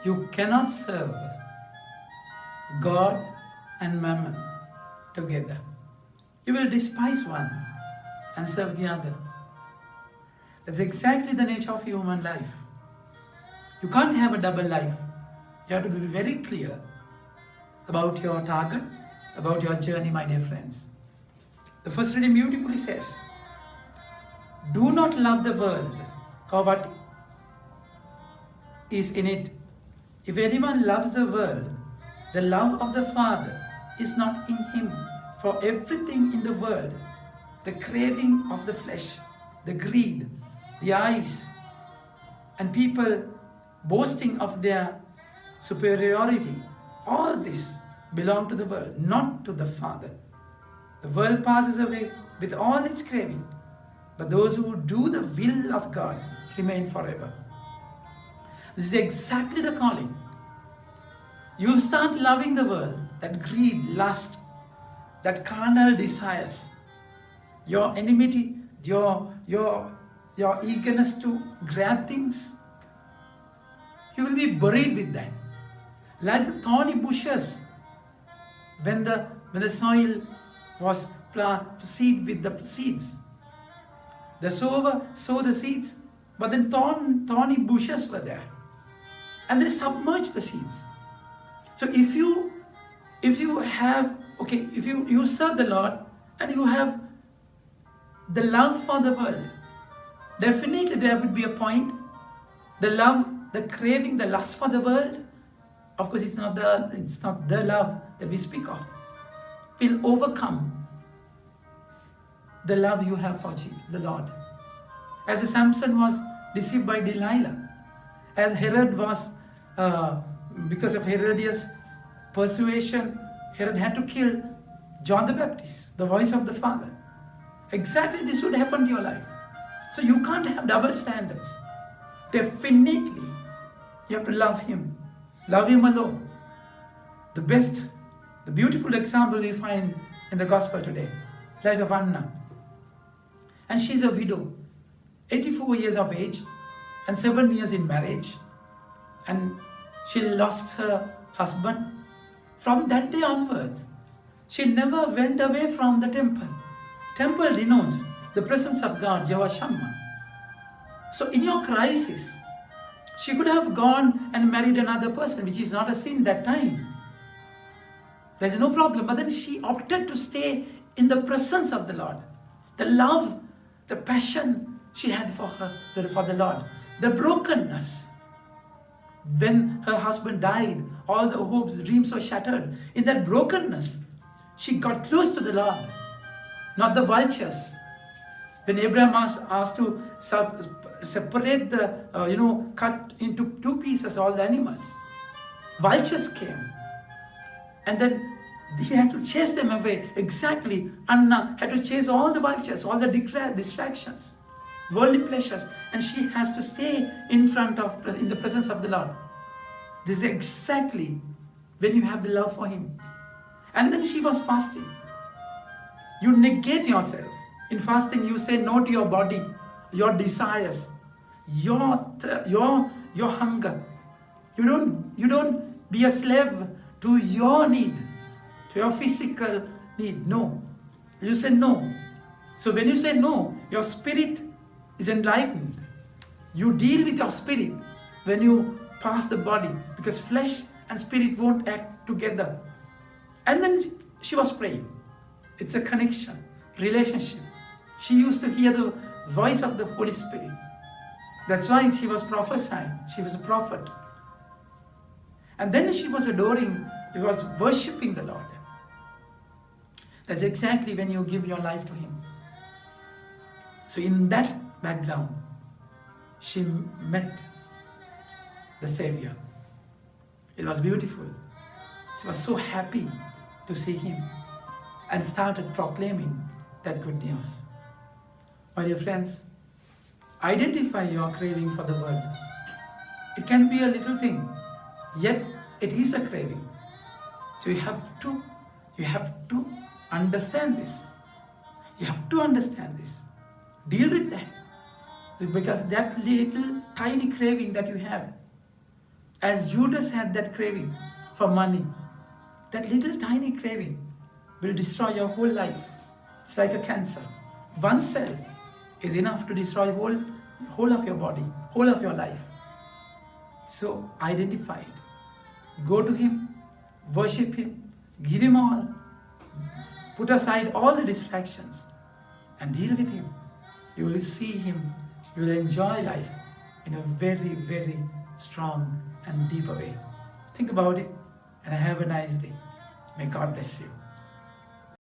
You cannot serve God and mammon together. You will despise one and serve the other. That's exactly the nature of human life. You can't have a double life. You have to be very clear about your target, about your journey, my dear friends. The first reading beautifully says, do not love the world or what is in it. If anyone loves the world, the love of the Father is not in him. For everything in the world, the craving of the flesh, the greed, the eyes, and people boasting of their superiority, all this belong to the world, not to the Father. The world passes away with all its craving, but those who do the will of God remain forever. This is exactly the calling. You start loving the world, that greed, lust, that carnal desires, your enmity, your eagerness to grab things. You will be buried with that. Like the thorny bushes, when the soil was seed with the seeds. The sower sowed the seeds, but then thorny bushes were there, and they submerged the seeds. So if you serve the Lord and you have the love for the world, definitely there would be a point. The love, the craving, the lust for the world, of course it's not the love that we speak of, will overcome the love you have for the Lord. As Samson was deceived by Delilah, and Herod was, because of Herodias' persuasion, Herod had to kill John the Baptist, the voice of the Father. Exactly this would happen to your life. So you can't have double standards. Definitely, you have to love Him. Love Him alone. The beautiful example we find in the Gospel today, life of Anna. And she's a widow, 84 years of age, and 7 years in marriage. And she lost her husband. From that day onwards, she never went away from the temple. Temple denotes the presence of God, Jehovah Shammah. So in your crisis, she could have gone and married another person, which is not a sin that time. There's no problem. But then she opted to stay in the presence of the Lord. The love, the passion she had for the Lord. The brokenness. When her husband died, all the hopes, dreams were shattered. In that brokenness, she got close to the Lord. Not the vultures. When Abraham asked to separate cut into 2 pieces all the animals, vultures came. And then he had to chase them away. Exactly. Anna had to chase all the vultures, all the distractions, worldly pleasures. And she has to stay in the presence of the Lord. This is exactly when you have the love for Him. And then she was fasting. You negate yourself. In fasting, you say no to your body, your desires, your hunger. You don't be a slave to your need, to your physical need. No. You say no. So when you say no, your spirit is enlightened. You deal with your spirit when you pass the body, because flesh and spirit won't act together. And then she was praying. It's a connection, relationship. She used to hear the voice of the Holy Spirit. That's why she was prophesying. She was a prophet. And then she was adoring, she was worshipping the Lord. That's exactly when you give your life to Him. So in that background, she met the Savior. It was beautiful. She was so happy to see Him and started proclaiming that good news. My dear friends, identify your craving for the world. It can be a little thing, yet it is a craving. So you have to understand this. You have to understand this. Deal with that. Because that little tiny craving that you have, As Judas had that craving for money, that little tiny craving will destroy your whole life. It's like a cancer. One cell is enough to destroy whole of your body, whole of your life. So identify it. Go to Him, worship Him, give Him all. Put aside all the distractions and deal with Him. You will see Him. You will enjoy life in a very, very strong and deeper way. Think about it and have a nice day. May God bless you.